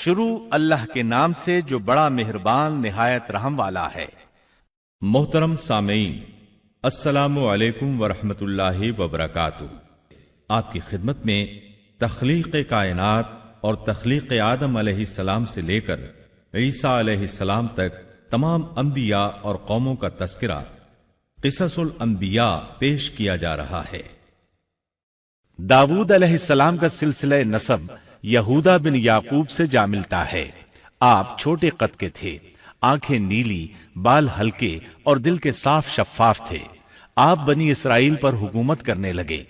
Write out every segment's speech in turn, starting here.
شروع اللہ کے نام سے جو بڑا مہربان نہایت رحم والا ہے۔ محترم سامعین، السلام علیکم ورحمۃ اللہ وبرکاتہ۔ آپ کی خدمت میں تخلیق کائنات اور تخلیق آدم علیہ السلام سے لے کر عیسیٰ علیہ السلام تک تمام انبیاء اور قوموں کا تذکرہ قصص الانبیاء پیش کیا جا رہا ہے۔ داؤد علیہ السلام کا سلسلہ نسب یہودا بن یعقوب سے جا ملتا ہے۔ آپ چھوٹے قد کے تھے، آنکھیں نیلی، بال ہلکے اور دل کے صاف شفاف تھے۔ آپ بنی اسرائیل پر حکومت کرنے لگے۔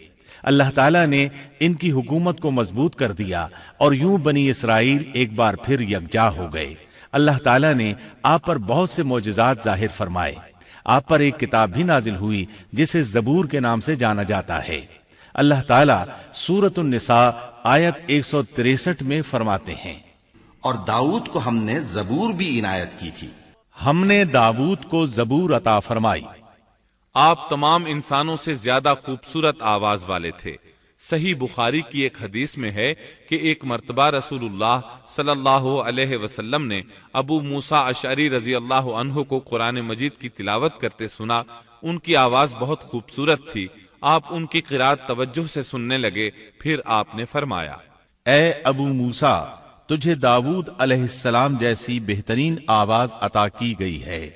اللہ تعالیٰ نے ان کی حکومت کو مضبوط کر دیا اور یوں بنی اسرائیل ایک بار پھر یکجا ہو گئے۔ اللہ تعالیٰ نے آپ پر بہت سے معجزات ظاہر فرمائے۔ آپ پر ایک کتاب بھی نازل ہوئی جسے زبور کے نام سے جانا جاتا ہے۔ اللہ تعالیٰ سورۃ النساء آیت 163 میں فرماتے ہیں، اور داؤد کو ہم نے زبور بھی عنایت کی تھی۔ ہم نے داؤد کو زبور عطا فرمائی۔ آپ تمام انسانوں سے زیادہ خوبصورت آواز والے تھے۔ صحیح بخاری کی ایک حدیث میں ہے کہ ایک مرتبہ رسول اللہ صلی اللہ علیہ وسلم نے ابو موسیٰ اشعری رضی اللہ عنہ کو قرآن مجید کی تلاوت کرتے سنا۔ ان کی آواز بہت خوبصورت تھی۔ آپ ان کی قرات توجہ سے سننے لگے، پھر آپ نے فرمایا، اے ابو موسیٰ، تجھے داؤد علیہ السلام جیسی بہترین آواز عطا کی گئی ہے۔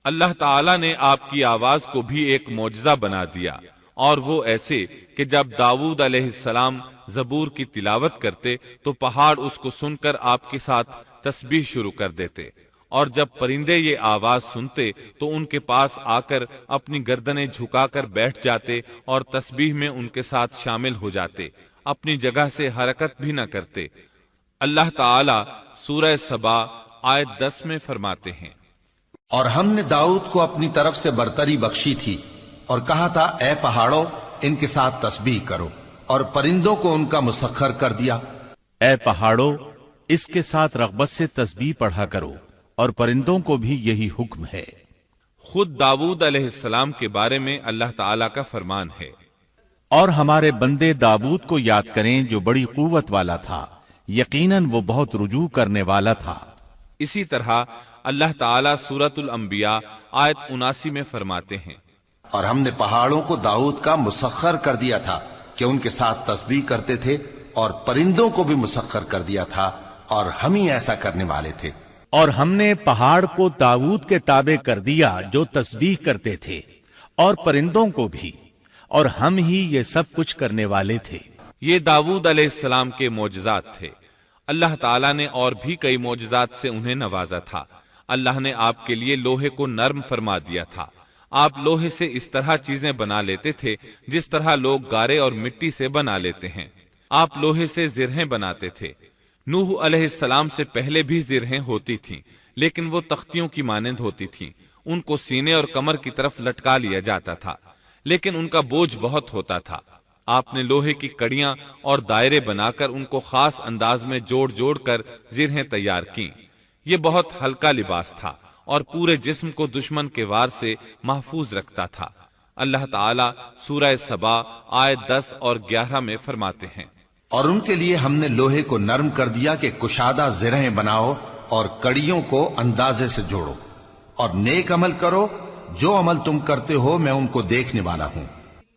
اللہ تعالیٰ نے آپ کی آواز کو بھی ایک معجزہ بنا دیا، اور وہ ایسے کہ جب داؤد علیہ السلام زبور کی تلاوت کرتے تو پہاڑ اس کو سن کر آپ کے ساتھ تسبیح شروع کر دیتے، اور جب پرندے یہ آواز سنتے تو ان کے پاس آ کر اپنی گردنیں جھکا کر بیٹھ جاتے اور تسبیح میں ان کے ساتھ شامل ہو جاتے، اپنی جگہ سے حرکت بھی نہ کرتے۔ اللہ تعالیٰ سورہ سبا آیت 10 میں فرماتے ہیں، اور ہم نے داؤد کو اپنی طرف سے برتری بخشی تھی اور کہا تھا، اے پہاڑوں، ان کے ساتھ تسبیح کرو، اور پرندوں کو ان کا مسخر کر دیا۔ اے پہاڑوں، اس کے ساتھ رغبت سے تسبیح پڑھا کرو، اور پرندوں کو بھی یہی حکم ہے۔ خود داؤد علیہ السلام کے بارے میں اللہ تعالیٰ کا فرمان ہے، اور ہمارے بندے داؤد کو یاد کریں جو بڑی قوت والا تھا، یقیناً وہ بہت رجوع کرنے والا تھا۔ اسی طرح اللہ تعالیٰ سورۃ الانبیاء آیت 79 میں فرماتے ہیں، اور ہم نے پہاڑوں کو داؤد کا مسخر کر دیا تھا کہ ان کے ساتھ تسبیح کرتے تھے، اور پرندوں کو بھی مسخر کر دیا تھا، اور ہم ہی ایسا کرنے والے تھے۔ اور ہم نے پہاڑ کو داؤد کے تابع کر دیا جو تسبیح کرتے تھے، اور پرندوں کو بھی، اور ہم ہی یہ سب کچھ کرنے والے تھے۔ یہ داؤد علیہ السلام کے معجزات تھے۔ اللہ تعالیٰ نے اور بھی کئی معجزات سے انہیں نوازا تھا۔ اللہ نے آپ کے لیے لوہے کو نرم فرما دیا تھا۔ آپ لوہے سے اس طرح چیزیں بنا لیتے تھے جس طرح لوگ گارے اور مٹی سے بنا لیتے ہیں۔ آپ لوہے سے زرہیں بناتے تھے۔ نوح علیہ السلام سے پہلے بھی زرہیں ہوتی تھیں، لیکن وہ تختیوں کی مانند ہوتی تھیں۔ ان کو سینے اور کمر کی طرف لٹکا لیا جاتا تھا، لیکن ان کا بوجھ بہت ہوتا تھا۔ آپ نے لوہے کی کڑیاں اور دائرے بنا کر ان کو خاص انداز میں جوڑ جوڑ کر زرہیں تیار کیں۔ یہ بہت ہلکا لباس تھا اور پورے جسم کو دشمن کے وار سے محفوظ رکھتا تھا۔ اللہ تعالیٰ سورہ سبا آیت 10 اور 11 میں فرماتے ہیں، اور ان کے لیے ہم نے لوہے کو نرم کر دیا کہ کشادہ زرہیں بناؤ اور کڑیوں کو اندازے سے جوڑو، اور نیک عمل کرو، جو عمل تم کرتے ہو میں ان کو دیکھنے والا ہوں۔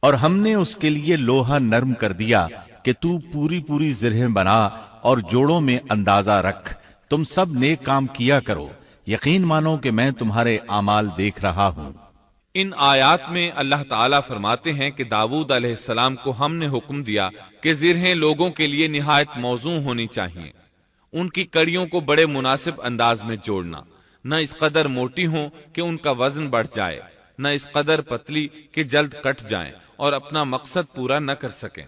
اور ہم نے اس کے لیے لوہا نرم کر دیا کہ تو پوری پوری زرہیں بنا اور جوڑوں میں اندازہ رکھ، تم سب نیک کام کیا کرو، یقین مانو کہ میں تمہارے اعمال دیکھ رہا ہوں۔ ان آیات میں اللہ تعالیٰ فرماتے ہیں کہ داؤد علیہ السلام کو ہم نے حکم دیا کہ زرہیں لوگوں کے لیے نہایت موزوں ہونی چاہیے، ان کی کڑیوں کو بڑے مناسب انداز میں جوڑنا، نہ اس قدر موٹی ہوں کہ ان کا وزن بڑھ جائے، نہ اس قدر پتلی کہ جلد کٹ جائیں اور اپنا مقصد پورا نہ کر سکیں۔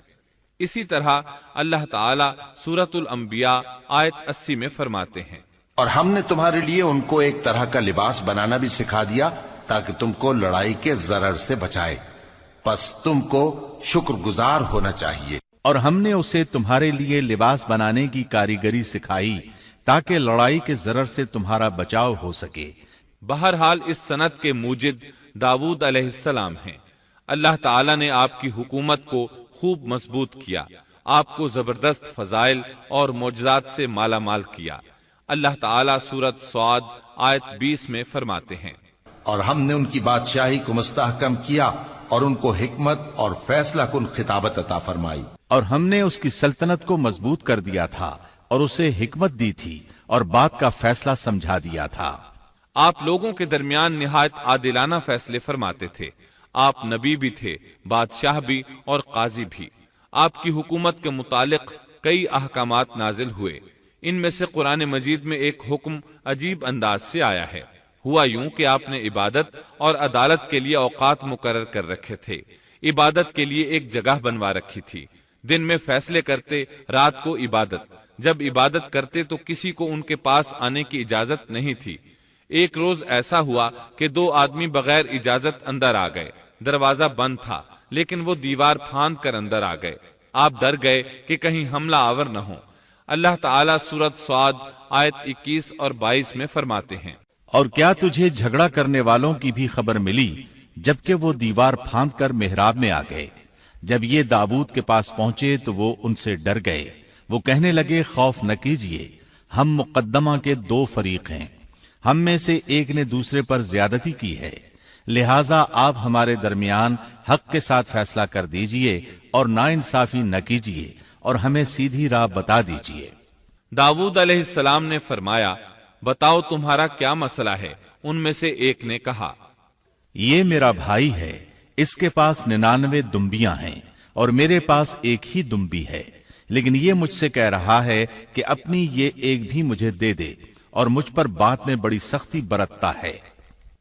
اسی طرح اللہ تعالیٰ سورۃ الانبیاء آیت 80 میں فرماتے ہیں، اور ہم نے تمہارے لیے ان کو ایک طرح کا لباس بنانا بھی سکھا دیا تاکہ تم کو لڑائی کے ضرر سے بچائے، پس تم کو شکر گزار ہونا چاہیے۔ اور ہم نے اسے تمہارے لیے لباس بنانے کی کاریگری سکھائی تاکہ لڑائی کے ضرر سے تمہارا بچاؤ ہو سکے۔ بہرحال اس صنعت کے موجد داؤد علیہ السلام ہیں۔ اللہ تعالیٰ نے آپ کی حکومت کو خوب مضبوط کیا۔ آپ کو زبردست فضائل اور معجزات سے مالا مال کیا۔ اللہ تعالیٰ سورۃ صاد آیت 20 میں فرماتے ہیں، اور ہم نے ان کی بادشاہی کو مستحکم کیا اور ان کو حکمت اور فیصلہ کن خطابت عطا فرمائی۔ اور ہم نے اس کی سلطنت کو مضبوط کر دیا تھا اور اسے حکمت دی تھی اور بات کا فیصلہ سمجھا دیا تھا۔ آپ لوگوں کے درمیان نہایت عادلانہ فیصلے فرماتے تھے۔ آپ نبی بھی تھے، بادشاہ بھی اور قاضی بھی۔ آپ کی حکومت کے متعلق کئی احکامات نازل ہوئے۔ ان میں سے قرآن مجید میں ایک حکم عجیب انداز سے آیا ہے۔ ہوا یوں کہ آپ نے عبادت اور عدالت کے لیے اوقات مقرر کر رکھے تھے۔ عبادت کے لیے ایک جگہ بنوا رکھی تھی۔ دن میں فیصلے کرتے، رات کو عبادت۔ جب عبادت کرتے تو کسی کو ان کے پاس آنے کی اجازت نہیں تھی۔ ایک روز ایسا ہوا کہ 2 آدمی بغیر اجازت اندر آ گئے۔ دروازہ بند تھا لیکن وہ دیوار پھاند کر اندر آ گئے۔ آپ ڈر گئے کہ کہیں حملہ آور نہ ہو۔ اللہ تعالیٰ سورۃ صاد آیت 21 اور 22 میں فرماتے ہیں، اور کیا تجھے جھگڑا کرنے والوں کی بھی خبر ملی جبکہ وہ دیوار پھاند کر محراب میں آ گئے؟ جب یہ داؤد کے پاس پہنچے تو وہ ان سے ڈر گئے۔ وہ کہنے لگے، خوف نہ کیجیے، ہم مقدمہ کے 2 فریق ہیں، ہم میں سے ایک نے دوسرے پر زیادتی کی ہے، لہٰذا آپ ہمارے درمیان حق کے ساتھ فیصلہ کر دیجئے اور ناانصافی نہ کیجیے اور ہمیں سیدھی راہ بتا دیجیے۔ داؤد علیہ السلام نے فرمایا، بتاؤ تمہارا کیا مسئلہ ہے؟ ان میں سے ایک نے کہا، یہ میرا بھائی ہے، اس کے پاس 99 دمبیاں ہیں اور میرے پاس ایک ہی دمبی ہے، لیکن یہ مجھ سے کہہ رہا ہے کہ اپنی یہ ایک بھی مجھے دے دے اور مجھ پر بات میں بڑی سختی برتتا ہے۔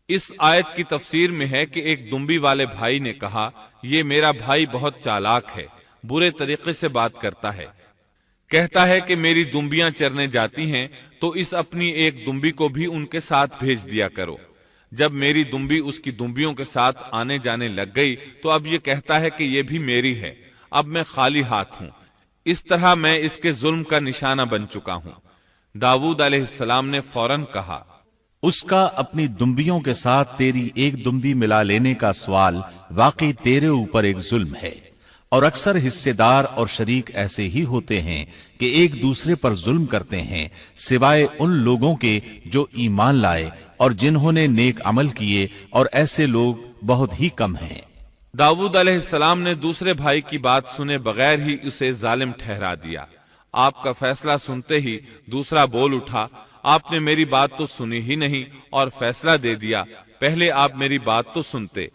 اس آیت کی تفسیر میں ہے کہ ایک دمبی والے بھائی نے کہا، یہ میرا بھائی بہت چالاک ہے، برے طریقے سے بات کرتا ہے، کہتا ہے کہ میری دمبیاں چرنے جاتی ہیں تو اس اپنی ایک دمبی کو بھی ان کے ساتھ بھیج دیا کرو۔ جب میری دمبی اس کی دمبیوں کے ساتھ آنے جانے لگ گئی تو اب یہ کہتا ہے کہ یہ بھی میری ہے، اب میں خالی ہاتھ ہوں۔ اس طرح میں اس کے ظلم کا نشانہ بن چکا ہوں۔ داؤد علیہ السلام نے فوراً کہا، اس کا اپنی دمبیوں کے ساتھ تیری ایک دمبی ملا لینے کا سوال واقعی تیرے اوپر ایک ظلم ہے، اور اکثر حصے دار اور شریک ایسے ہی ہوتے ہیں کہ ایک دوسرے پر ظلم کرتے ہیں، سوائے ان لوگوں کے جو ایمان لائے اور جنہوں نے نیک عمل کیے، اور ایسے لوگ بہت ہی کم ہیں۔ داؤد علیہ السلام نے دوسرے بھائی کی بات سنے بغیر ہی اسے ظالم ٹھہرا دیا۔ آپ کا فیصلہ سنتے ہی دوسرا بول اٹھا، آپ نے میری بات تو سنی ہی نہیں اور فیصلہ دے دیا، پہلے آپ میری بات تو سنتے۔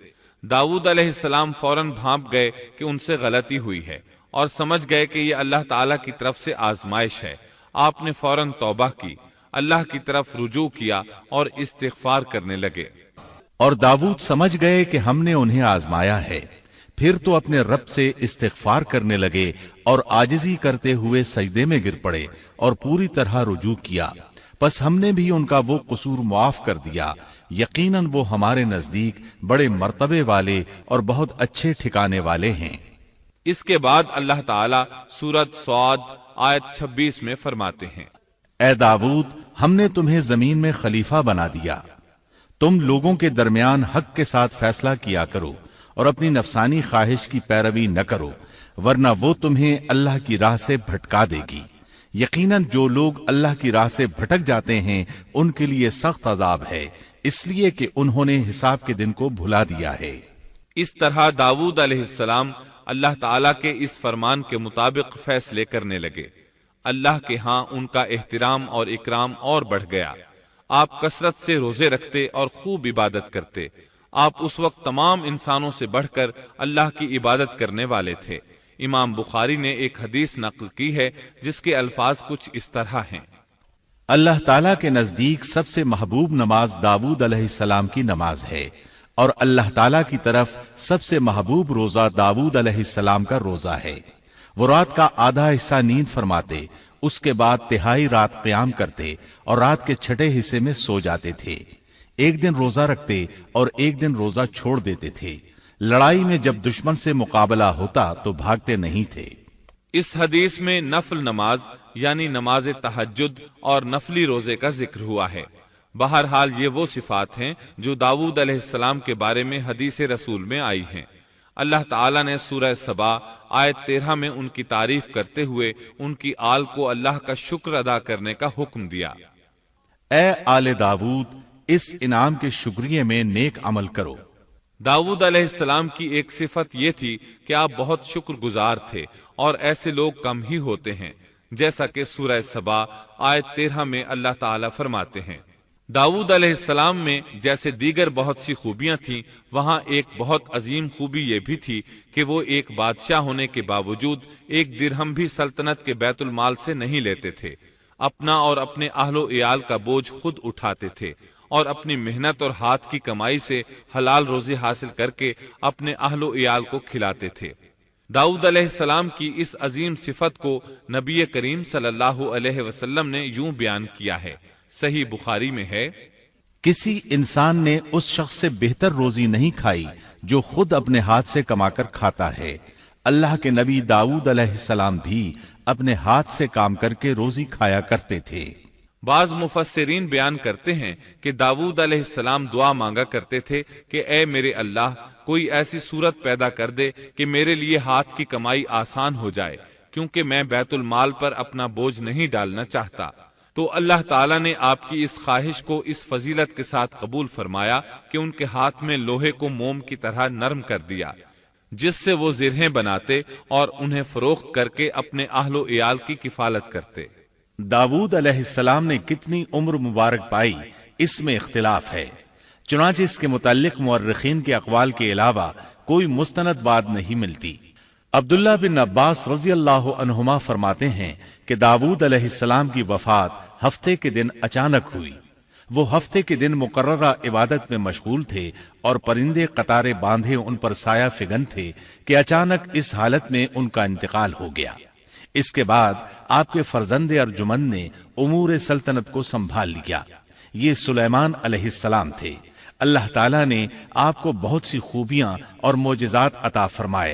داؤد علیہ السلام فوراً بھانپ گئے کہ ان سے غلطی ہوئی ہے اور سمجھ گئے کہ یہ اللہ تعالیٰ کی طرف سے آزمائش ہے۔ آپ نے فوراً توبہ کی، اللہ کی طرف رجوع کیا اور استغفار کرنے لگے۔ اور داؤد سمجھ گئے کہ ہم نے انہیں آزمایا ہے، پھر تو اپنے رب سے استغفار کرنے لگے اور عاجزی کرتے ہوئے سجدے میں گر پڑے اور پوری طرح رجوع کیا۔ پس ہم نے بھی ان کا وہ قصور معاف کر دیا، یقیناً وہ ہمارے نزدیک بڑے مرتبے والے اور بہت اچھے ٹھکانے والے ہیں۔ اس کے بعد اللہ تعالیٰ سورۃ صاد آیت 26 میں فرماتے ہیں، اے داؤد، ہم نے تمہیں زمین میں خلیفہ بنا دیا، تم لوگوں کے درمیان حق کے ساتھ فیصلہ کیا کرو اور اپنی نفسانی خواہش کی پیروی نہ کرو، ورنہ وہ تمہیں اللہ کی راہ سے بھٹکا دے گی۔ یقیناً جو لوگ اللہ کی راہ سے بھٹک جاتے ہیں ان کے لیے سخت عذاب ہے، اس لیے کہ انہوں نے حساب کے دن کو بھلا دیا ہے۔ اس طرح داؤد علیہ السلام اللہ تعالیٰ کے اس فرمان کے مطابق فیصلے کرنے لگے۔ اللہ کے ہاں ان کا احترام اور اکرام اور بڑھ گیا۔ آپ کثرت سے روزے رکھتے اور خوب عبادت کرتے۔ آپ اس وقت تمام انسانوں سے بڑھ کر اللہ کی عبادت کرنے والے تھے۔ امام بخاری نے ایک حدیث نقل کی ہے جس کے الفاظ کچھ اس طرح ہیں، اللہ تعالیٰ کے نزدیک سب سے محبوب نماز داؤد علیہ السلام کی نماز ہے، اور اللہ تعالیٰ کی طرف سب سے محبوب روزہ داؤد علیہ السلام کا روزہ ہے۔ وہ رات کا آدھا حصہ نیند فرماتے، اس کے بعد تہائی رات قیام کرتے اور رات کے چھٹے حصے میں سو جاتے تھے۔ ایک دن روزہ رکھتے اور ایک دن روزہ چھوڑ دیتے تھے۔ لڑائی میں جب دشمن سے مقابلہ ہوتا تو بھاگتے نہیں تھے۔ اس حدیث میں نفل نماز یعنی نماز تہجد اور نفلی روزے کا ذکر ہوا ہے۔ بہرحال یہ وہ صفات ہیں جو داؤد علیہ السلام کے بارے میں حدیث رسول میں آئی ہیں۔ اللہ تعالیٰ نے سورہ سبا آیت 13 میں ان کی تعریف کرتے ہوئے ان کی آل کو اللہ کا شکر ادا کرنے کا حکم دیا۔ اے آل داود، اس انعام کے شکریہ میں نیک عمل کرو۔ داؤد علیہ السلام کی ایک صفت یہ تھی کہ آپ بہت شکر گزار تھے، اور ایسے لوگ کم ہی ہوتے ہیں، جیسا کہ سورہ سبا آیت 13 میں اللہ تعالیٰ فرماتے ہیں۔ داؤد علیہ السلام میں جیسے دیگر بہت سی خوبیاں تھیں، وہاں ایک بہت عظیم خوبی یہ بھی تھی کہ وہ ایک بادشاہ ہونے کے باوجود ایک درہم بھی سلطنت کے بیت المال سے نہیں لیتے تھے، اپنا اور اپنے اہل و عیال کا بوجھ خود اٹھاتے تھے، اور اپنی محنت اور ہاتھ کی کمائی سے حلال روزی حاصل کر کے اپنے اہل و عیال کو کھلاتے تھے۔ داؤد علیہ السلام کی اس عظیم صفت کو نبی کریم صلی اللہ علیہ وسلم نے یوں بیان کیا ہے، صحیح بخاری میں ہے، کسی انسان نے اس شخص سے بہتر روزی نہیں کھائی جو خود اپنے ہاتھ سے کما کر کھاتا ہے۔ اللہ کے نبی داؤد علیہ السلام بھی اپنے ہاتھ سے کام کر کے روزی کھایا کرتے تھے۔ بعض مفسرین بیان کرتے ہیں کہ داؤد علیہ السلام دعا مانگا کرتے تھے کہ اے میرے اللہ، کوئی ایسی صورت پیدا کر دے کہ میرے لیے ہاتھ کی کمائی آسان ہو جائے، کیونکہ میں بیت المال پر اپنا بوجھ نہیں ڈالنا چاہتا۔ تو اللہ تعالیٰ نے آپ کی اس خواہش کو اس فضیلت کے ساتھ قبول فرمایا کہ ان کے ہاتھ میں لوہے کو موم کی طرح نرم کر دیا، جس سے وہ زرہیں بناتے اور انہیں فروخت کر کے اپنے اہل و عیال کی کفالت کرتے۔ داؤد علیہ السلام نے کتنی عمر مبارک پائی، اس میں اختلاف ہے، چنانچہ اس کے متعلق مورخین کے اقوال کے علاوہ کوئی مستند بات نہیں ملتی۔ عبداللہ بن عباس رضی اللہ عنہما فرماتے ہیں کہ داؤد علیہ السلام کی وفات ہفتے کے دن اچانک ہوئی۔ وہ ہفتے کے دن مقررہ عبادت میں مشغول تھے اور پرندے قطارے باندھے ان پر سایہ فگن تھے کہ اچانک اس حالت میں ان کا انتقال ہو گیا۔ اس کے بعد آپ کے فرزند ارجمند نے امور سلطنت کو سنبھال لیا۔ یہ سلیمان علیہ السلام تھے۔ اللہ تعالیٰ نے آپ کو بہت سی خوبیاں اور معجزات عطا فرمائے۔